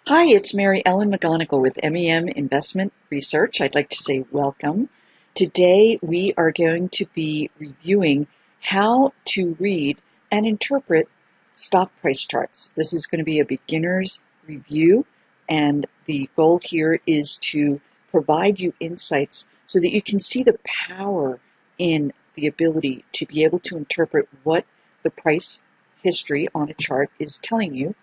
Hi, it's Mary Ellen McGonagle with MEM Investment Research. I'd like to say welcome. Today we are going to be reviewing how to read and interpret stock price charts. This is going to be a beginner's review, and the goal here is to provide you insights so that you can see the power in the ability to be able to interpret what the price history on a chart is telling you.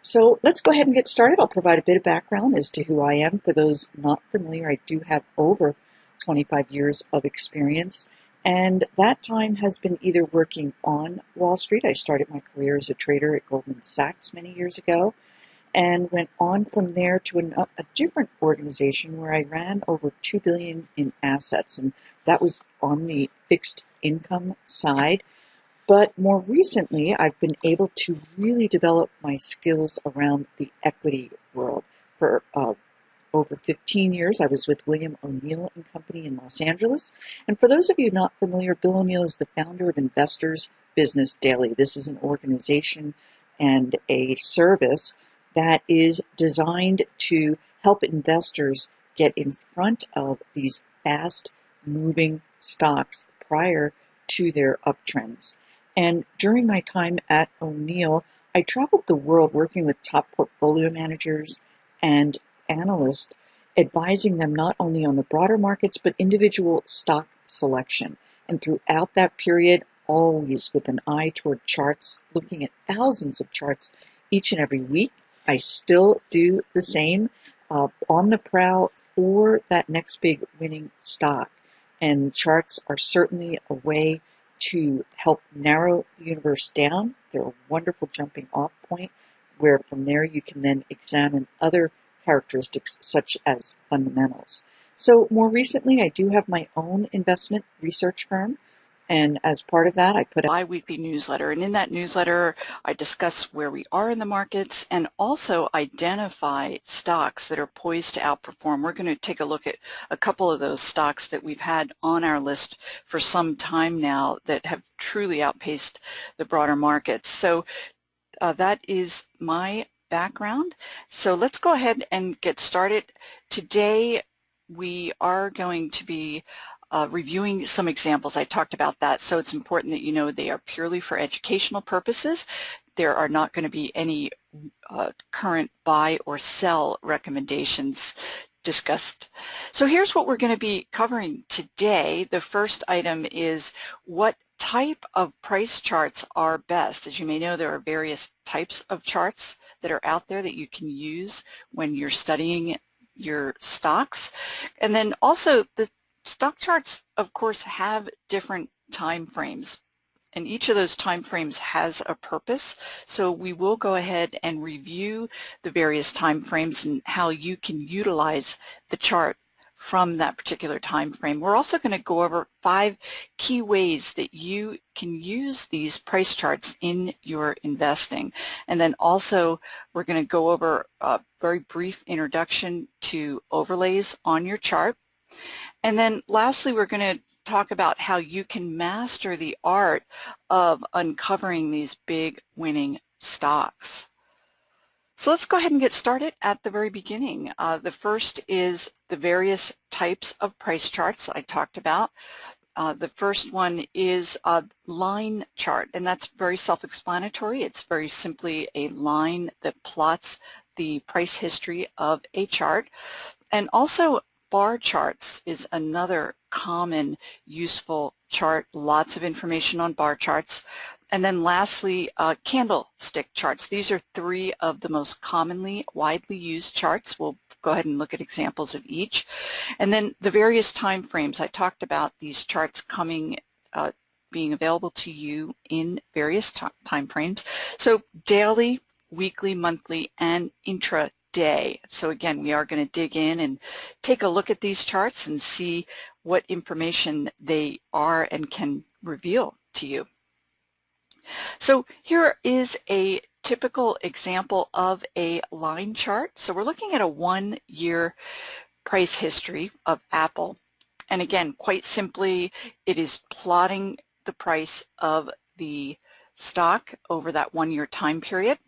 So let's go ahead and get started. I'll provide a bit of background as to who I am. For those not familiar, I do have over 25 years of experience, and that time has been either working on Wall Street. I started my career as a trader at Goldman Sachs many years ago, and went on from there to a different organization where I ran over $2 billion in assets, and that was on the fixed income side. But more recently, I've been able to really develop my skills around the equity world. For over 15 years, I was with William O'Neill and Company in Los Angeles. And for those of you not familiar, Bill O'Neill is the founder of Investors Business Daily. This is an organization and a service that is designed to help investors get in front of these fast-moving stocks prior to their uptrends. And during my time at O'Neill, I traveled the world working with top portfolio managers and analysts, advising them not only on the broader markets, but individual stock selection. And throughout that period, always with an eye toward charts, looking at thousands of charts each and every week. I still do the same, on the prowl for that next big winning stock. And charts are certainly a way to help narrow the universe down. They're a wonderful jumping off point where from there you can then examine other characteristics such as fundamentals. So more recently, I do have my own investment research firm. And as part of that, I put a bi-weekly newsletter. And in that newsletter, I discuss where we are in the markets and also identify stocks that are poised to outperform. We're going to take a look at a couple of those stocks that we've had on our list for some time now that have truly outpaced the broader markets. So that is my background. So let's go ahead and get started. Today, we are going to be reviewing some examples. I talked about that, so it's important that you know they are purely for educational purposes. There are not going to be any current buy or sell recommendations discussed. So here's what we're going to be covering today. The first item is what type of price charts are best. As you may know, there are various types of charts that are out there that you can use when you're studying your stocks. And then also the stock charts, of course, have different time frames, and each of those time frames has a purpose. So we will go ahead and review the various time frames and how you can utilize the chart from that particular time frame. We're also going to go over 5 key ways that you can use these price charts in your investing. And then also we're going to go over a very brief introduction to overlays on your chart. And then lastly, we're going to talk about how you can master the art of uncovering these big winning stocks. So let's go ahead and get started at the very beginning. The first is the various types of price charts I talked about. The first one is a line chart, and that's very self-explanatory. It's very simply a line that plots the price history of a chart. And also bar charts is another common useful chart, lots of information on bar charts. And then lastly, candlestick charts. These are 3 of the most commonly, widely used charts. We'll go ahead and look at examples of each. And then the various time frames. I talked about these charts coming, being available to you in various time frames. So daily, weekly, monthly, and intraday. So again, we are going to dig in and take a look at these charts and see what information they are and can reveal to you. So here is a typical example of a line chart. So we're looking at a 1-year price history of Apple. And again, quite simply, it is plotting the price of the stock over that 1-year time period.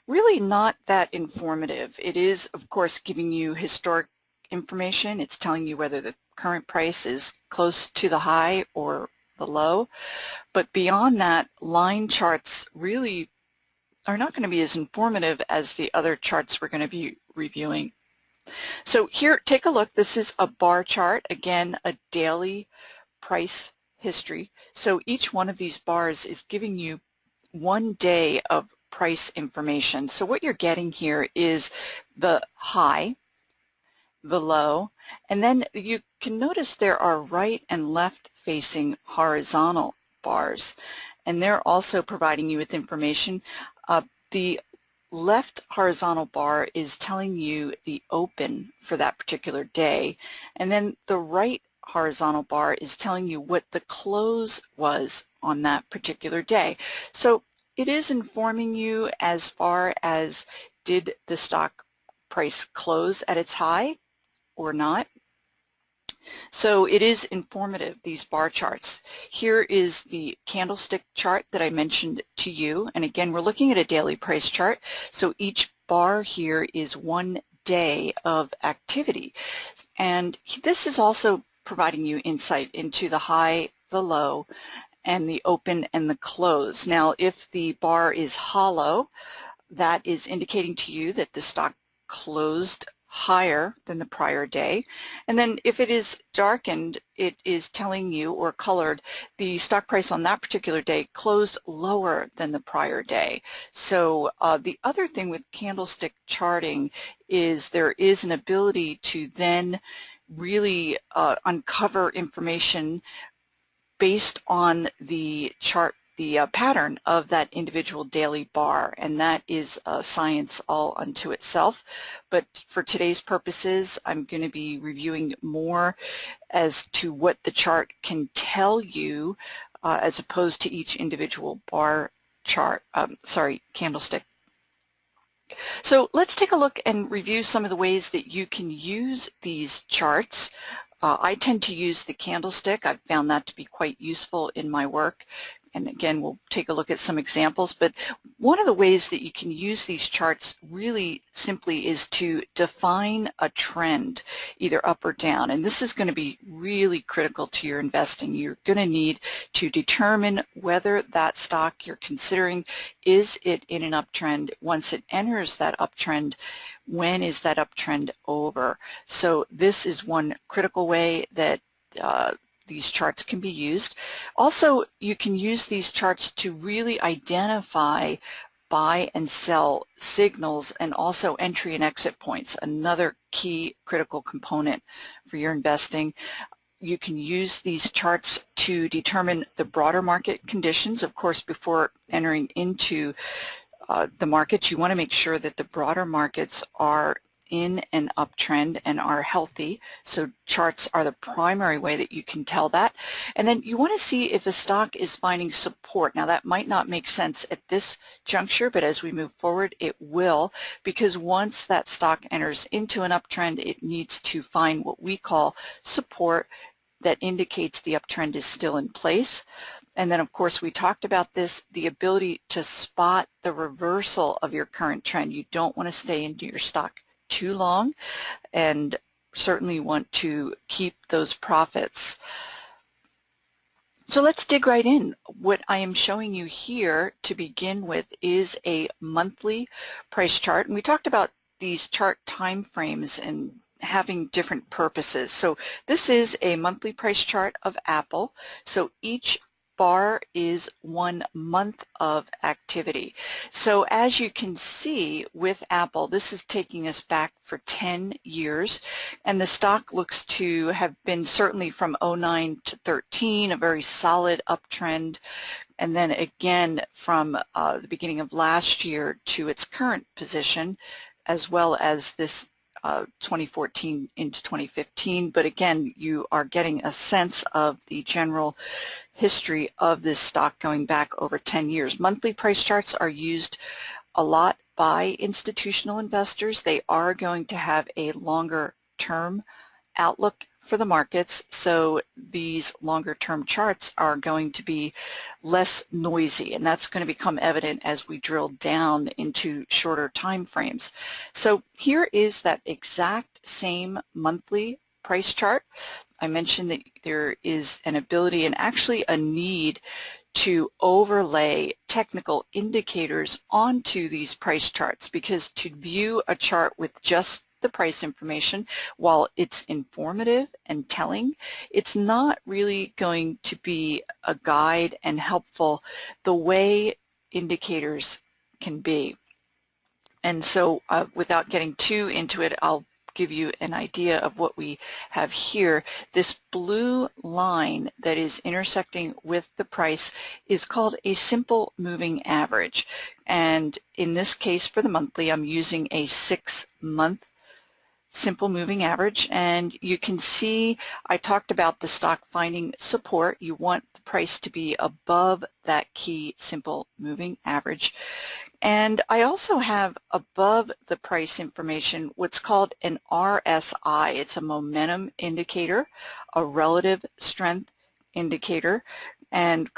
really not that informative. It is, of course, giving you historic information. It's telling you whether the current price is close to the high or the low. But beyond that, line charts really are not going to be as informative as the other charts we're going to be reviewing. So here, take a look. This is a bar chart, again, a daily price history. So each one of these bars is giving you 1 day of price information. So what you're getting here is the high, the low, and then you can notice there are right and left facing horizontal bars, and they're also providing you with information. The left horizontal bar is telling you the open for that particular day, and then the right horizontal bar is telling you what the close was on that particular day. So it is informing you as far as, did the stock price close at its high or not? So it is informative, these bar charts. Here is the candlestick chart that I mentioned to you. And again, we're looking at a daily price chart. So each bar here is 1 day of activity. And this is also providing you insight into the high, the low, and the open and the close. Now, if the bar is hollow, that is indicating to you that the stock closed higher than the prior day. And then if it is darkened, it is telling you, or colored, the stock price on that particular day closed lower than the prior day. So the other thing with candlestick charting is there is an ability to then really uncover information based on the chart, the pattern of that individual daily bar, and that is a science all unto itself. But for today's purposes, I'm going to be reviewing more as to what the chart can tell you as opposed to each individual bar chart, candlestick. So let's take a look and review some of the ways that you can use these charts. I tend to use the candlestick. I've found that to be quite useful in my work. And again, we'll take a look at some examples. But one of the ways that you can use these charts really simply is to define a trend, either up or down. And this is going to be really critical to your investing. You're going to need to determine whether that stock you're considering, is it in an uptrend? Once it enters that uptrend, when is that uptrend over? So this is one critical way that these charts can be used. Also, you can use these charts to really identify buy and sell signals, and also entry and exit points, another key critical component for your investing. You can use these charts to determine the broader market conditions. Of course, before entering into the markets, you want to make sure that the broader markets are in an uptrend and are healthy. So charts are the primary way that you can tell that. And then you want to see if a stock is finding support. Now that might not make sense at this juncture, but as we move forward it will, because once that stock enters into an uptrend, it needs to find what we call support that indicates the uptrend is still in place. And then of course we talked about this, the ability to spot the reversal of your current trend. You don't want to stay into your stock too long, and certainly want to keep those profits. So let's dig right in. What I am showing you here to begin with is a monthly price chart, and we talked about these chart time frames and having different purposes. So this is a monthly price chart of Apple. So each bar is 1 month of activity. So as you can see with Apple, this is taking us back for 10 years, and the stock looks to have been certainly from 09 to 13 a very solid uptrend, and then again from the beginning of last year to its current position, as well as this 2014 into 2015. But again, you are getting a sense of the general history of this stock going back over 10 years. Monthly price charts are used a lot by institutional investors. They are going to have a longer term outlook for the markets, so these longer term charts are going to be less noisy, and that's going to become evident as we drill down into shorter time frames. So here is that exact same monthly price chart. I mentioned that there is an ability and actually a need to overlay technical indicators onto these price charts, because to view a chart with just the price information, while it's informative and telling, it's not really going to be a guide and helpful the way indicators can be. And so without getting too into it, I'll give you an idea of what we have here. This blue line that is intersecting with the price is called a simple moving average. And in this case, for the monthly, I'm using a 6-month simple moving average, and you can see I talked about the stock finding support. You want the price to be above that key simple moving average. And I also have above the price information what's called an RSI. It's a momentum indicator, a relative strength indicator, and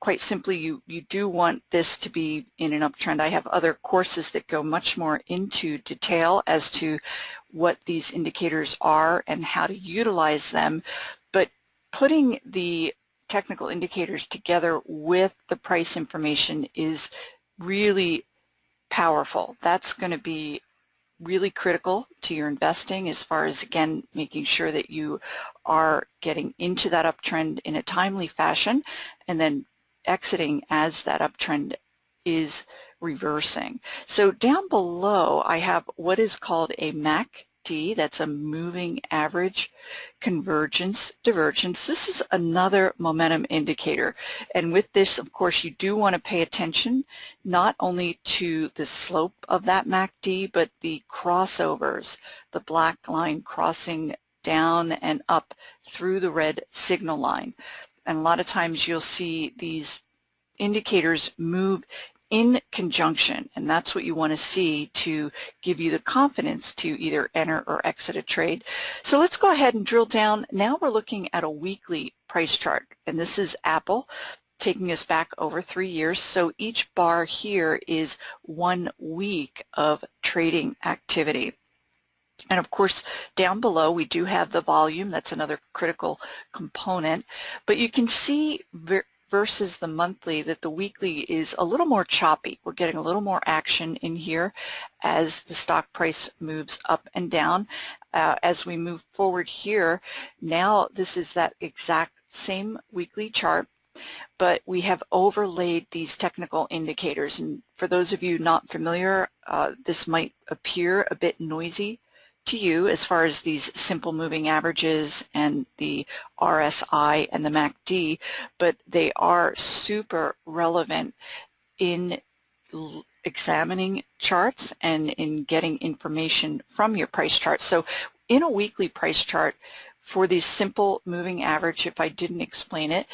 quite simply you do want this to be in an uptrend. I have other courses that go much more into detail as to what these indicators are and how to utilize them, but putting the technical indicators together with the price information is really powerful. That's going to be really critical to your investing as far as, again, making sure that you are getting into that uptrend in a timely fashion and then exiting as that uptrend is reversing. So down below I have what is called a MACD. That's a moving average convergence divergence. This is another momentum indicator, and with this, of course, you do want to pay attention not only to the slope of that MACD, but the crossovers, the black line crossing down and up through the red signal line. And a lot of times you'll see these indicators move in conjunction, and that's what you want to see to give you the confidence to either enter or exit a trade. So let's go ahead and drill down. Now we're looking at a weekly price chart, and this is Apple, taking us back over 3 years. So each bar here is 1 week of trading activity. And of course, down below we do have the volume. That's another critical component. But you can see versus the monthly that the weekly is a little more choppy. We're getting a little more action in here as the stock price moves up and down. As we move forward here, now this is that exact same weekly chart, but we have overlaid these technical indicators. And for those of you not familiar, this might appear a bit noisy to you as far as these simple moving averages and the RSI and the MACD, but they are super relevant in examining charts and in getting information from your price chart. So in a weekly price chart, for the simple moving average, if I didn't explain it,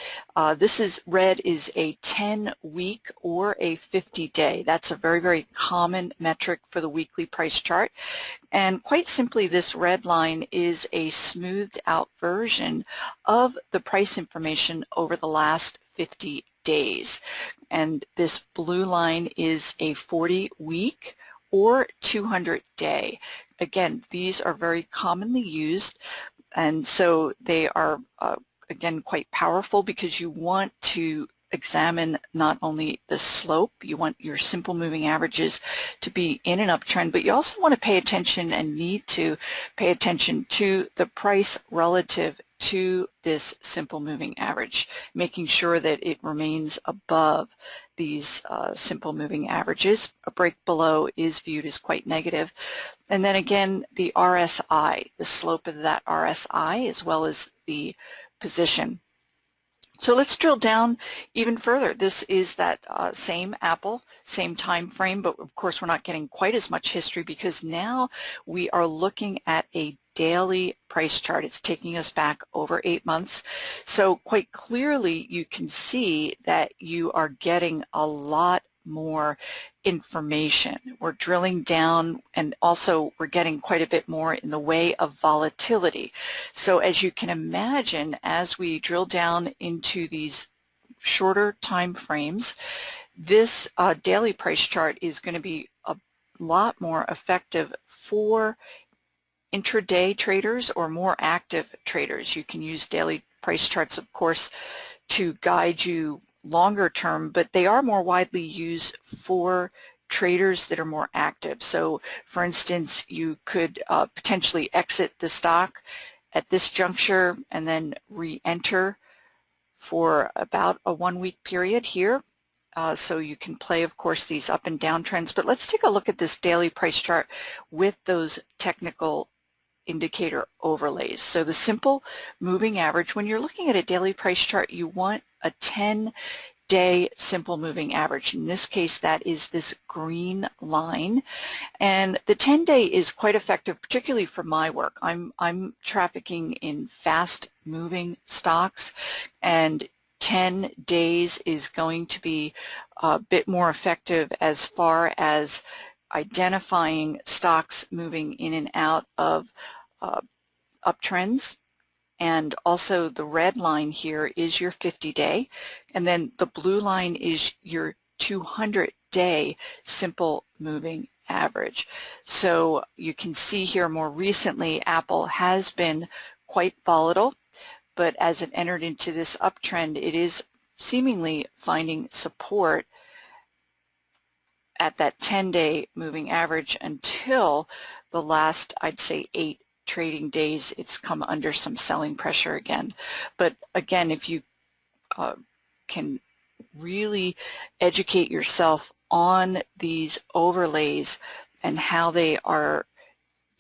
this is red is a 10-week or a 50-day. That's a very, very common metric for the weekly price chart. And quite simply, this red line is a smoothed out version of the price information over the last 50 days. And this blue line is a 40-week or 200-day. Again, these are very commonly used. And so they are, again, quite powerful because you want to examine not only the slope, you want your simple moving averages to be in an uptrend, but you also want to pay attention and need to pay attention to the price relative to this simple moving average, making sure that it remains above these simple moving averages. A break below is viewed as quite negative. And then again, the RSI, the slope of that RSI, as well as the position. So let's drill down even further. This is that same Apple, same time frame, but of course we're not getting quite as much history because now we are looking at a daily price chart. It's taking us back over 8 months. So quite clearly you can see that you are getting a lot more information. We're drilling down, and also we're getting quite a bit more in the way of volatility. So as you can imagine, as we drill down into these shorter time frames, this daily price chart is going to be a lot more effective for intraday traders or more active traders. You can use daily price charts, of course, to guide you longer term, but they are more widely used for traders that are more active. So for instance, you could potentially exit the stock at this juncture and then re-enter for about a 1-week period here. So you can play, of course, these up and down trends. But let's take a look at this daily price chart with those technical indicator overlays. So the simple moving average, when you're looking at a daily price chart, you want a 10-day simple moving average. In this case, that is this green line. And the 10-day is quite effective, particularly for my work. I'm trafficking in fast-moving stocks, and 10 days is going to be a bit more effective as far as identifying stocks moving in and out of uptrends. And also the red line here is your 50-day, and then the blue line is your 200-day simple moving average. So you can see here more recently Apple has been quite volatile, but as it entered into this uptrend, it is seemingly finding support at that 10-day moving average until the last, I'd say, 8 trading days. It's come under some selling pressure again. But again, if you can really educate yourself on these overlays and how they are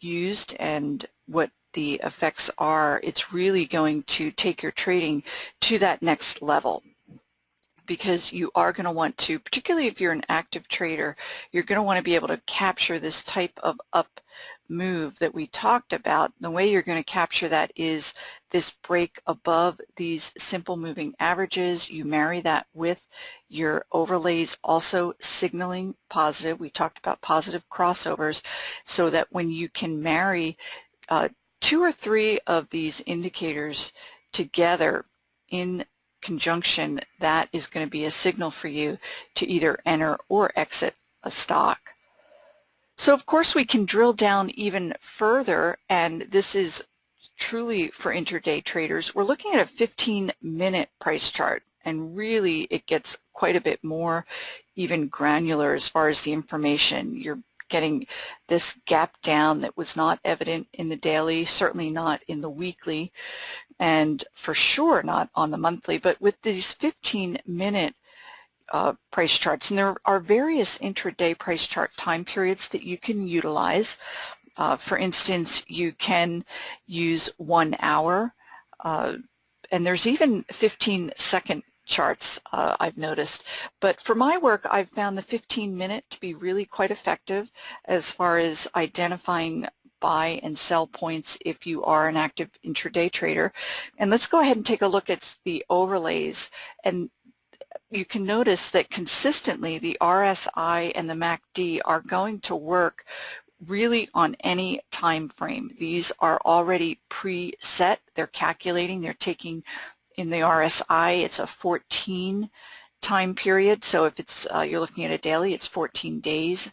used and what the effects are, it's really going to take your trading to that next level, because you are going to want to, particularly if you're an active trader, you're going to want to be able to capture this type of up move that we talked about. The way you're going to capture that is this break above these simple moving averages. You marry that with your overlays also signaling positive. We talked about positive crossovers, so that when you can marry 2 or 3 of these indicators together in conjunction, that is going to be a signal for you to either enter or exit a stock. So of course we can drill down even further, and this is truly for intraday traders. We're looking at a 15-minute price chart, and really it gets quite a bit more even granular as far as the information. You're getting this gap down that was not evident in the daily, certainly not in the weekly, and for sure not on the monthly. But with these 15-minute price charts, and there are various intraday price chart time periods that you can utilize. For instance, you can use 1 hour, and there's even 15-second charts, I've noticed. But for my work, I've found the 15-minute to be really quite effective as far as identifying buy and sell points if you are an active intraday trader. And let's go ahead and take a look at the overlays. And you can notice that consistently the RSI and the MACD are going to work really on any time frame. These are already preset. They're calculating. They're taking, in the RSI, it's a 14 time period. So if it's you're looking at a daily, it's 14 days,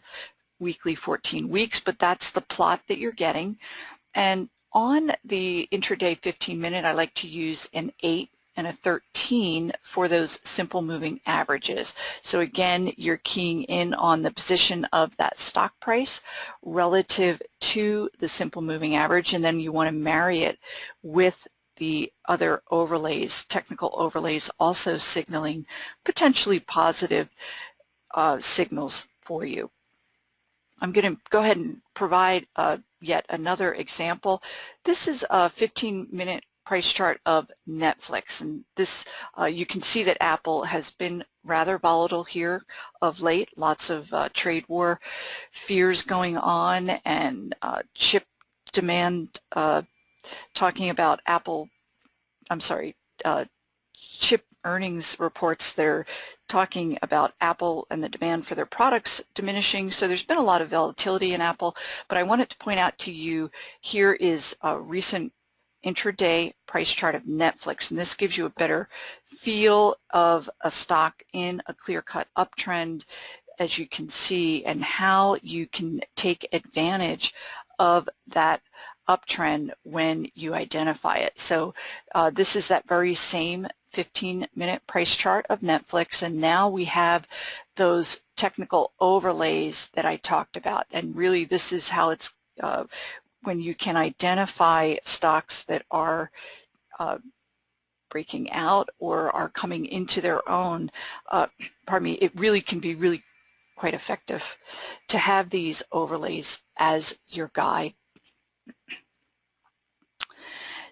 weekly 14 weeks, but that's the plot that you're getting. And on the intraday 15-minute, I like to use an 8 and a 13 for those simple moving averages. So again, you're keying in on the position of that stock price relative to the simple moving average, and then you want to marry it with the other overlays, technical overlays, also signaling potentially positive signals for you. I'm going to go ahead and provide yet another example. This is a 15-minute price chart of Netflix, and this you can see that Apple has been rather volatile here of late. Lots of trade war fears going on, and chip demand, talking about chip earnings reports that are talking about Apple and the demand for their products diminishing. So there's been a lot of volatility in Apple, but I wanted to point out to you, here is a recent intraday price chart of Netflix, and this gives you a better feel of a stock in a clear-cut uptrend, as you can see, and how you can take advantage of that uptrend when you identify it. So this is that very same 15-minute price chart of Netflix, and now we have those technical overlays that I talked about, and really this is how it's when you can identify stocks that are breaking out or are coming into their own, pardon me, it really can be really quite effective to have these overlays as your guide.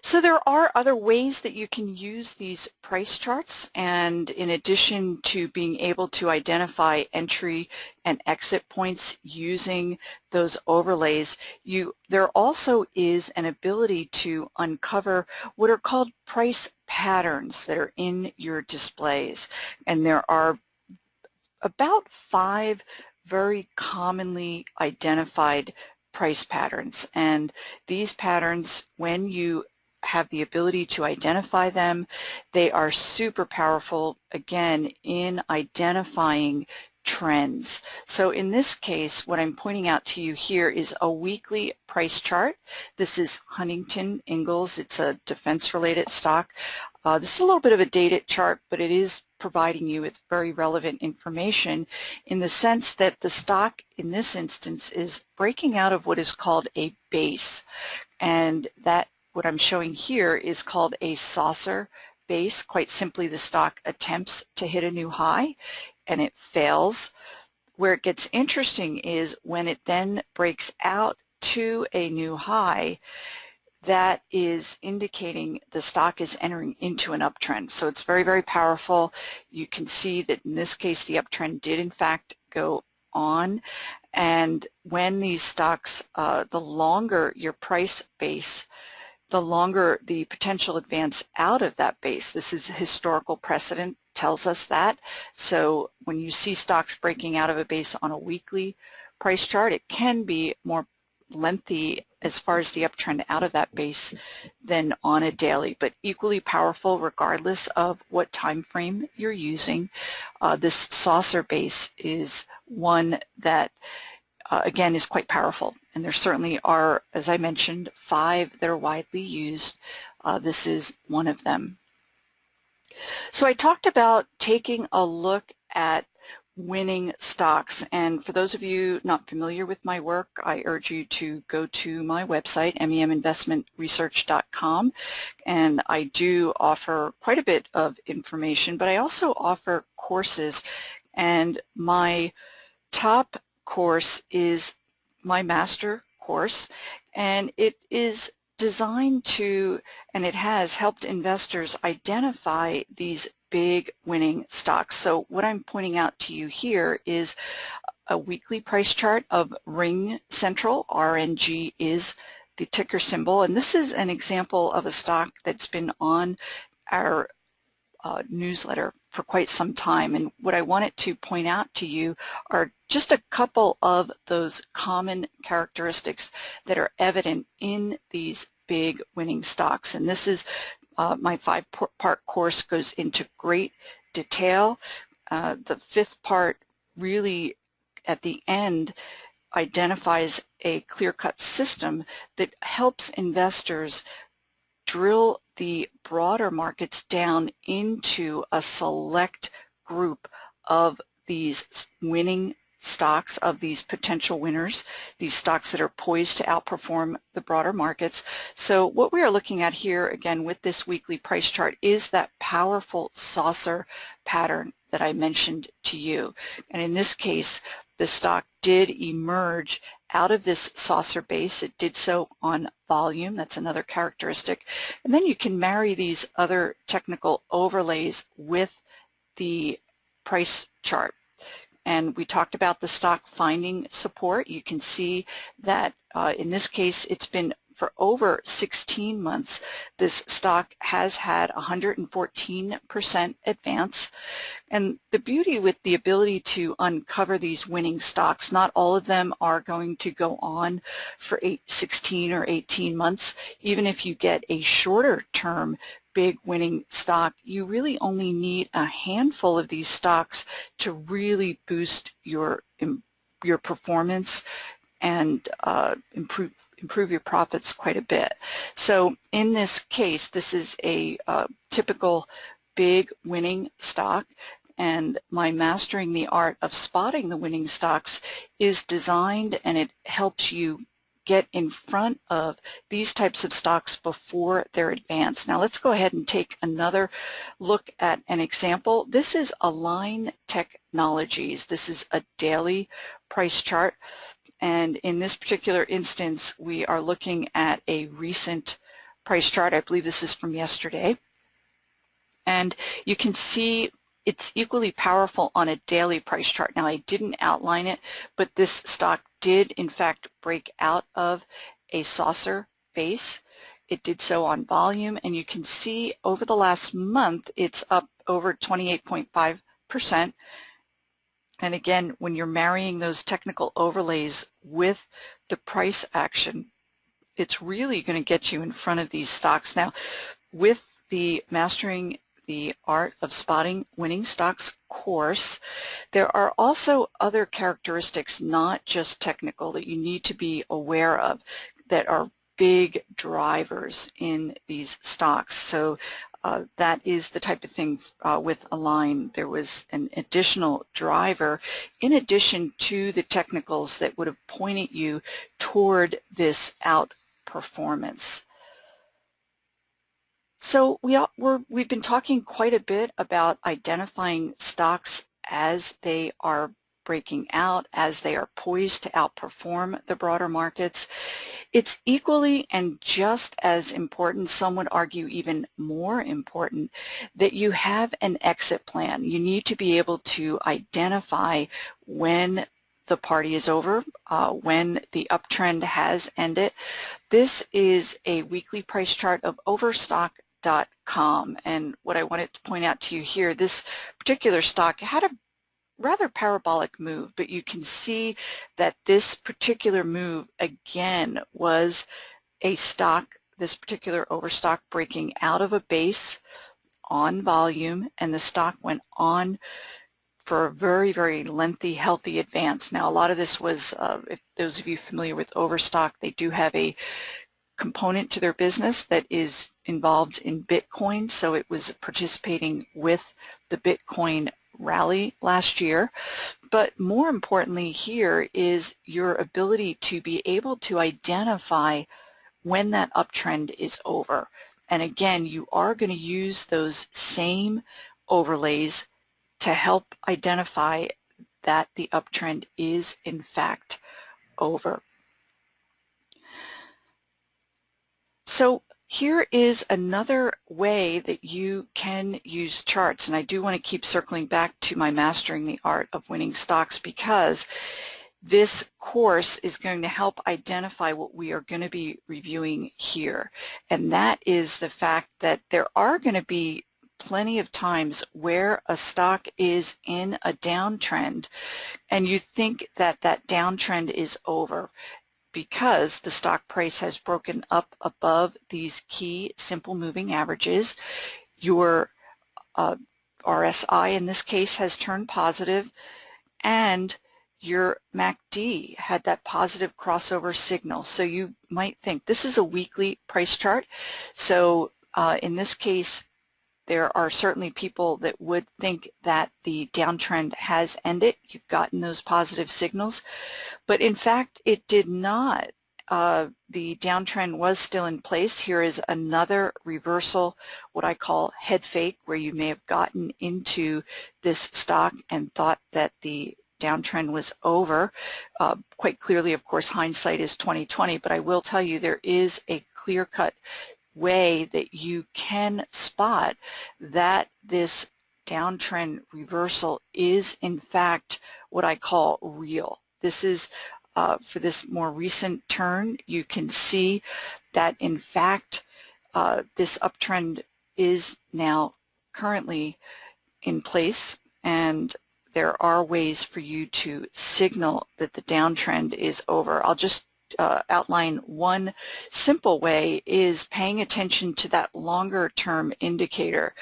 So there are other ways that you can use these price charts, and in addition to being able to identify entry and exit points using those overlays, there also is an ability to uncover what are called price patterns that are in your displays. And there are about 5 very commonly identified price patterns, and these patterns, when you have the ability to identify them, they are super powerful, again, in identifying trends. So in this case, what I'm pointing out to you here is a weekly price chart. This is Huntington Ingalls. It's a defense-related stock. This is a little bit of a dated chart, but it is providing you with very relevant information in the sense that the stock in this instance is breaking out of what is called a base, and that what I'm showing here is called a saucer base. Quite simply, the stock attempts to hit a new high and it fails. Where it gets interesting is when it then breaks out to a new high, that is indicating the stock is entering into an uptrend. So it's very, very powerful. You can see that in this case the uptrend did in fact go on, and when these stocks, the longer your price base, the longer the potential advance out of that base. This is historical precedent, tells us that. So when you see stocks breaking out of a base on a weekly price chart, it can be more lengthy as far as the uptrend out of that base than on a daily, but equally powerful regardless of what time frame you're using. This saucer base is one that again is quite powerful, and there certainly are, as I mentioned, 5 that are widely used. This is one of them. So I talked about taking a look at winning stocks, and for those of you not familiar with my work, I urge you to go to my website, meminvestmentresearch.com, and I do offer quite a bit of information, but I also offer courses, and my top course is my master course, and it is designed to, and it has helped investors identify these big winning stocks. So what I'm pointing out to you here is a weekly price chart of Ring Central. RNG is the ticker symbol, and this is an example of a stock that's been on our newsletter for quite some time, and what I wanted to point out to you are just a couple of those common characteristics that are evident in these big winning stocks. And this is my 5-part course goes into great detail. The 5th part really at the end identifies a clear-cut system that helps investors drill the broader markets down into a select group of these winning stocks, of these potential winners, these stocks that are poised to outperform the broader markets. So what we are looking at here, again, with this weekly price chart is that powerful saucer pattern that I mentioned to you. And in this case, the stock did emerge out of this saucer base. It did so on volume. That's another characteristic. And then you can marry these other technical overlays with the price chart. And we talked about the stock finding support. You can see that in this case it's been for over 16 months, this stock has had 114% advance. And the beauty with the ability to uncover these winning stocks, not all of them are going to go on for 16 or 18 months. Even if you get a shorter term big winning stock, you really only need a handful of these stocks to really boost your performance and improve your profits quite a bit. So in this case, this is a typical big winning stock, and my Mastering the Art of Spotting the Winning Stocks is designed, and it helps you get in front of these types of stocks before they're advanced. Now let's go ahead and take another look at an example. This is Align Technologies. This is a daily price chart, and in this particular instance we are looking at a recent price chart. I believe this is from yesterday, and you can see it's equally powerful on a daily price chart. Now I didn't outline it, but this stock did in fact break out of a saucer base. It did so on volume, and you can see over the last month it's up over 28.5%. And again, when you're marrying those technical overlays with the price action, it's really going to get you in front of these stocks. Now, with the Mastering the Art of Spotting Winning Stocks course, there are also other characteristics, not just technical, that you need to be aware of that are big drivers in these stocks. So that is the type of thing with Align. There was an additional driver in addition to the technicals that would have pointed you toward this outperformance. So we've been talking quite a bit about identifying stocks as they are breaking out, as they are poised to outperform the broader markets. It's equally and just as important, some would argue even more important, that you have an exit plan. You need to be able to identify when the party is over, when the uptrend has ended. This is a weekly price chart of Overstock.com, and what I wanted to point out to you here, this particular stock had a rather parabolic move, but you can see that this particular move again was a stock, this particular Overstock, breaking out of a base on volume, and the stock went on for a very, very lengthy, healthy advance. Now a lot of this was, if those of you familiar with Overstock, they do have a component to their business that is involved in Bitcoin, so it was participating with the Bitcoin rally last year. But more importantly here is your ability to be able to identify when that uptrend is over. And again, you are going to use those same overlays to help identify that the uptrend is in fact over. So here is another way that you can use charts, and I do want to keep circling back to my Mastering the Art of Winning Stocks, because this course is going to help identify what we are going to be reviewing here, and that is the fact that there are going to be plenty of times where a stock is in a downtrend and you think that that downtrend is over, because the stock price has broken up above these key simple moving averages. Your RSI in this case has turned positive, and your MACD had that positive crossover signal. So you might think this is a weekly price chart. So in this case, there are certainly people that would think that the downtrend has ended. You've gotten those positive signals, but in fact it did not. The downtrend was still in place. Here is another reversal, what I call head fake, where you may have gotten into this stock and thought that the downtrend was over. Quite clearly, of course, hindsight is 20/20, but I will tell you there is a clear-cut way that you can spot that this downtrend reversal is in fact what I call real. This is for this more recent turn, you can see that in fact this uptrend is now currently in place, and there are ways for you to signal that the downtrend is over. I'll just outline one simple way is paying attention to that longer term indicator.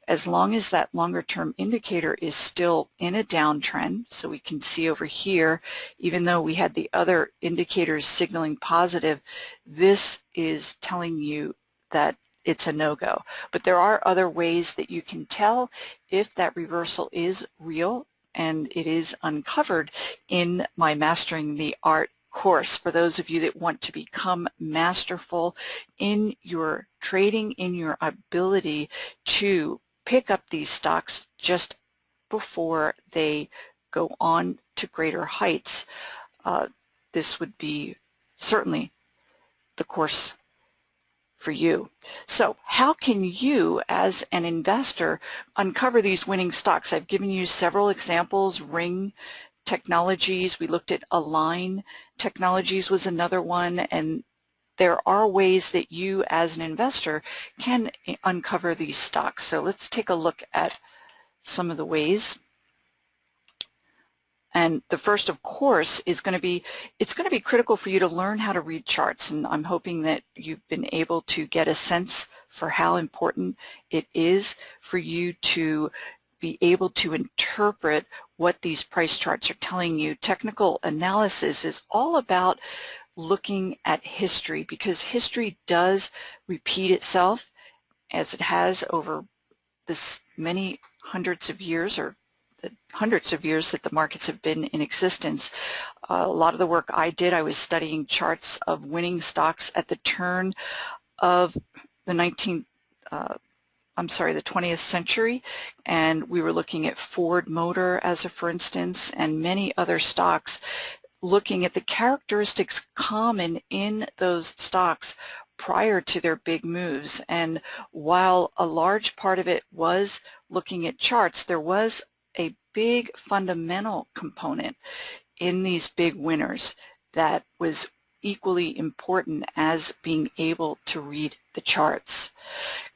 As long as that longer term indicator is still in a downtrend, so we can see over here, even though we had the other indicators signaling positive, this is telling you that it's a no-go. But there are other ways that you can tell if that reversal is real, and it is uncovered in my Mastering the Art course for those of you that want to become masterful in your trading, in your ability to pick up these stocks just before they go on to greater heights. This would be certainly the course for you. So how can you as an investor uncover these winning stocks? I've given you several examples. Ring Technologies, we looked at Align Technologies was another one, and there are ways that you as an investor can uncover these stocks. So let's take a look at some of the ways. And the first, of course, is going to be, it's going to be critical for you to learn how to read charts. And I'm hoping that you've been able to get a sense for how important it is for you to be able to interpret what these price charts are telling you. Technical analysis is all about looking at history, because history does repeat itself as it has over this many hundreds of years, or the hundreds of years that the markets have been in existence. A lot of the work I did, I was studying charts of winning stocks at the turn of the 20th century, and we were looking at Ford Motor as a for instance, and many other stocks, looking at the characteristics common in those stocks prior to their big moves. And while a large part of it was looking at charts, there was a big fundamental component in these big winners that was equally important as being able to read the charts.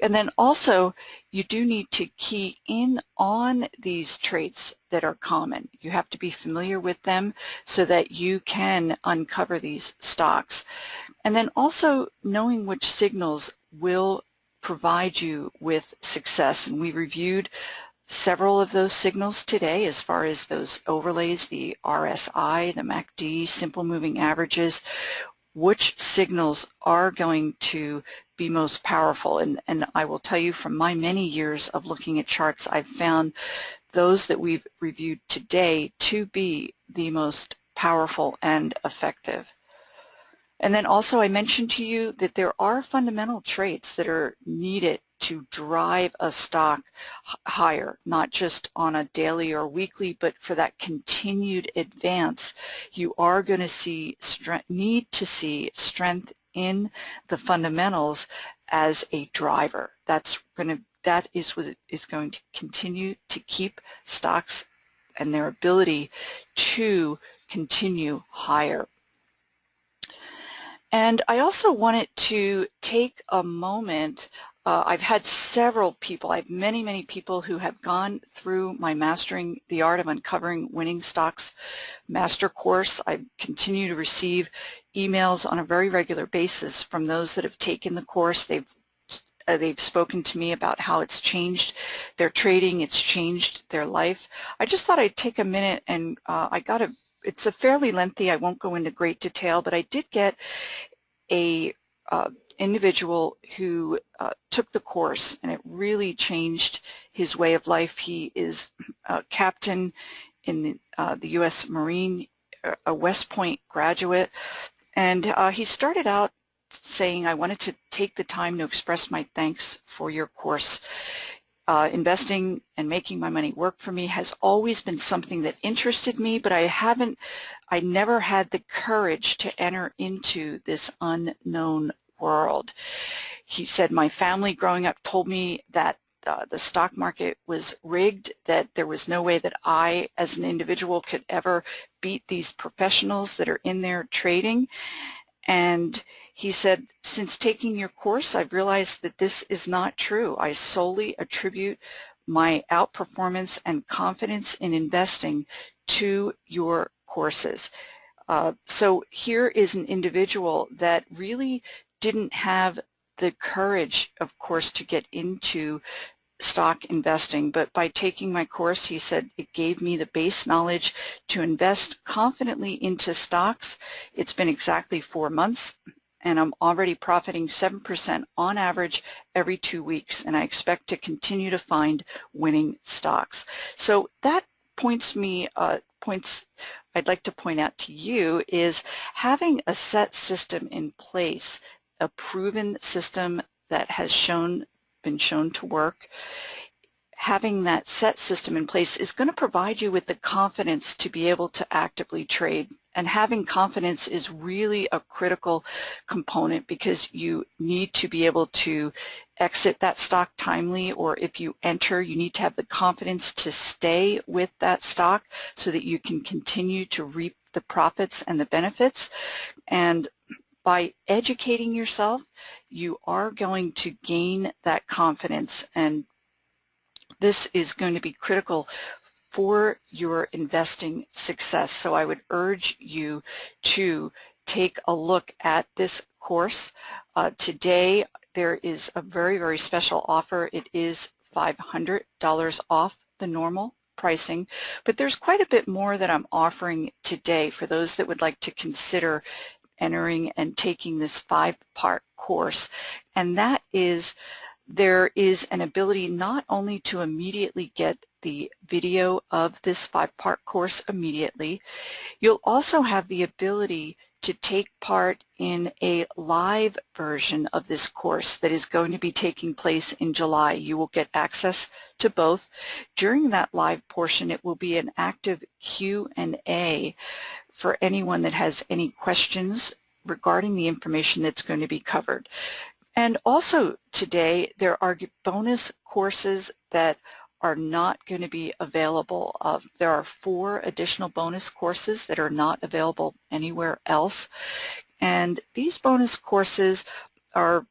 And then also, you do need to key in on these traits that are common. You have to be familiar with them so that you can uncover these stocks. And then also knowing which signals will provide you with success. And we reviewed several of those signals today as far as those overlays, the RSI, the MACD, simple moving averages, which signals are going to be most powerful. And I will tell you from my many years of looking at charts, I've found those that we've reviewed today to be the most powerful and effective. And then also I mentioned to you that there are fundamental traits that are needed to drive a stock higher, not just on a daily or weekly, but for that continued advance. You are going to need to see strength in the fundamentals as a driver. That is what is going to continue to keep stocks and their ability to continue higher. And I also wanted to take a moment. I've had several people, I have many people who have gone through my Mastering the Art of Uncovering Winning Stocks master course. I continue to receive emails on a very regular basis from those that have taken the course. They've spoken to me about how it's changed their trading, it's changed their life. I just thought I'd take a minute, and it's a fairly lengthy, I won't go into great detail, but I did get a individual who took the course, and it really changed his way of life. He is a captain in the U.S. Marine, a West Point graduate, and he started out saying, I wanted to take the time to express my thanks for your course. Investing and making my money work for me has always been something that interested me, but I never had the courage to enter into this unknown world. He said, my family growing up told me that the stock market was rigged, that there was no way that I as an individual could ever beat these professionals that are in there trading. And he said, since taking your course, I've realized that this is not true. I solely attribute my outperformance and confidence in investing to your courses. So here is an individual that really didn't have the courage, of course, to get into stock investing, but by taking my course, he said, it gave me the base knowledge to invest confidently into stocks. It's been exactly 4 months, and I'm already profiting 7% on average every 2 weeks, and I expect to continue to find winning stocks. So that points I'd like to point out to you is having a set system in place, a proven system that has been shown to work. Having that set system in place is going to provide you with the confidence to be able to actively trade. And having confidence is really a critical component, because you need to be able to exit that stock timely, or if you enter, you need to have the confidence to stay with that stock so that you can continue to reap the profits and the benefits. And by educating yourself, you are going to gain that confidence, and this is going to be critical for your investing success. So I would urge you to take a look at this course. Today there is a very, very special offer. It is $500 off the normal pricing, but there's quite a bit more that I'm offering today for those that would like to consider entering and taking this 5-part course. And that is, there is an ability not only to immediately get the video of this 5-part course immediately, you'll also have the ability to take part in a live version of this course that is going to be taking place in July. You will get access to both. During that live portion, it will be an active Q&A for anyone that has any questions regarding the information that's going to be covered. And also today, there are bonus courses that are not going to be available. There are 4 additional bonus courses that are not available anywhere else. And these bonus courses are,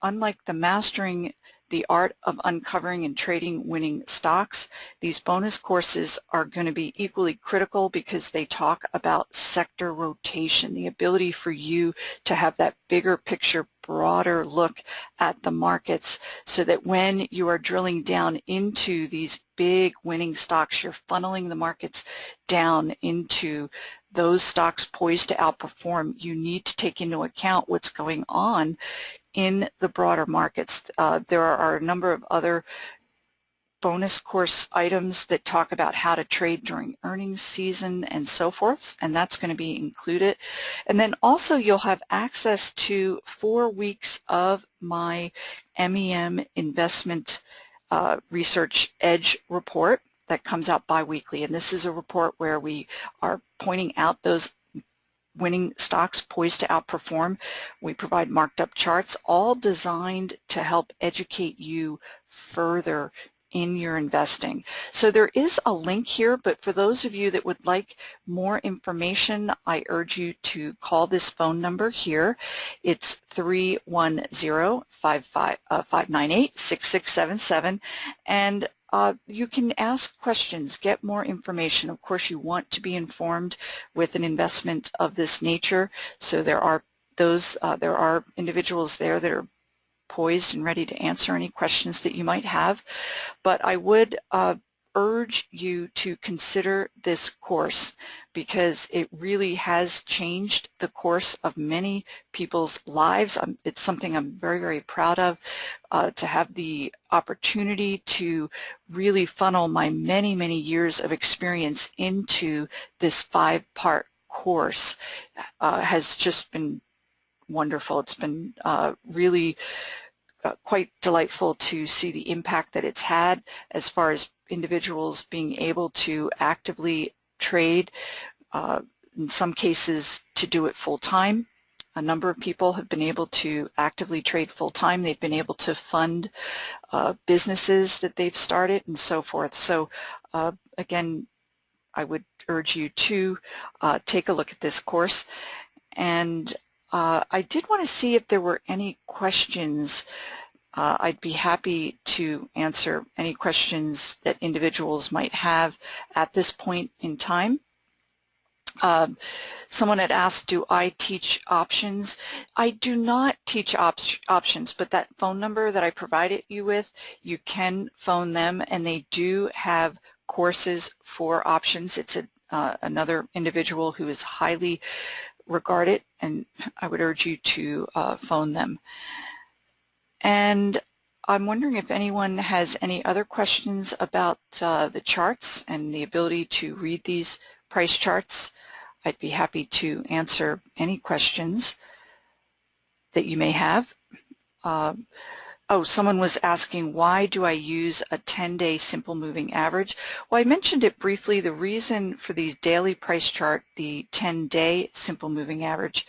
unlike the Mastering the Art of Uncovering and Trading Winning Stocks, these bonus courses are going to be equally critical because they talk about sector rotation, the ability for you to have that bigger picture, broader look at the markets, so that when you are drilling down into these big winning stocks, you're funneling the markets down into those stocks poised to outperform. You need to take into account what's going on in the broader markets. There are a number of other bonus course items that talk about how to trade during earnings season and so forth, and that's going to be included. And then also you'll have access to 4 weeks of my MEM investment research edge report that comes out bi-weekly, and this is a report where we are pointing out those winning stocks poised to outperform. We provide marked up charts, all designed to help educate you further in your investing. So there is a link here, but for those of you that would like more information, I urge you to call this phone number here. It's 310-598-6677, and you can ask questions, get more information. Of course, you want to be informed with an investment of this nature. So there are individuals there that are poised and ready to answer any questions that you might have. But I would urge you to consider this course, because it really has changed the course of many people's lives. It's something I'm very, very proud of, to have the opportunity to really funnel my many, many years of experience into this 5-part course has just been wonderful. It's been really quite delightful to see the impact that it's had as far as individuals being able to actively trade, in some cases to do it full time, a number of people have been able to actively trade full-time. They've been able to fund businesses that they've started and so forth. So again, I would urge you to take a look at this course. And I did want to see if there were any questions. I'd be happy to answer any questions that individuals might have at this point in time. Someone had asked, do I teach options? I do not teach options, but that phone number that I provided you with, you can phone them, and they do have courses for options. It's another individual who is highly regarded, and I would urge you to phone them. And I'm wondering if anyone has any other questions about the charts and the ability to read these price charts. I'd be happy to answer any questions that you may have. Oh, someone was asking, why do I use a 10-day simple moving average? Well, I mentioned it briefly. The reason for the daily price chart, the 10-day simple moving average,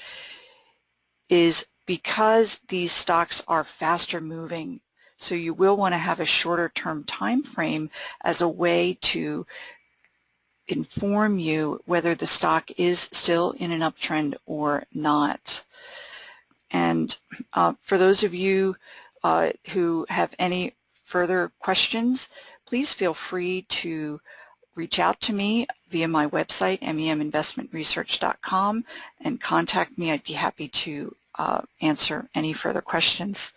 is because these stocks are faster moving. So you will want to have a shorter term time frame as a way to inform you whether the stock is still in an uptrend or not. And for those of you who have any further questions, please feel free to reach out to me via my website, meminvestmentresearch.com, and contact me. I'd be happy to answer any further questions.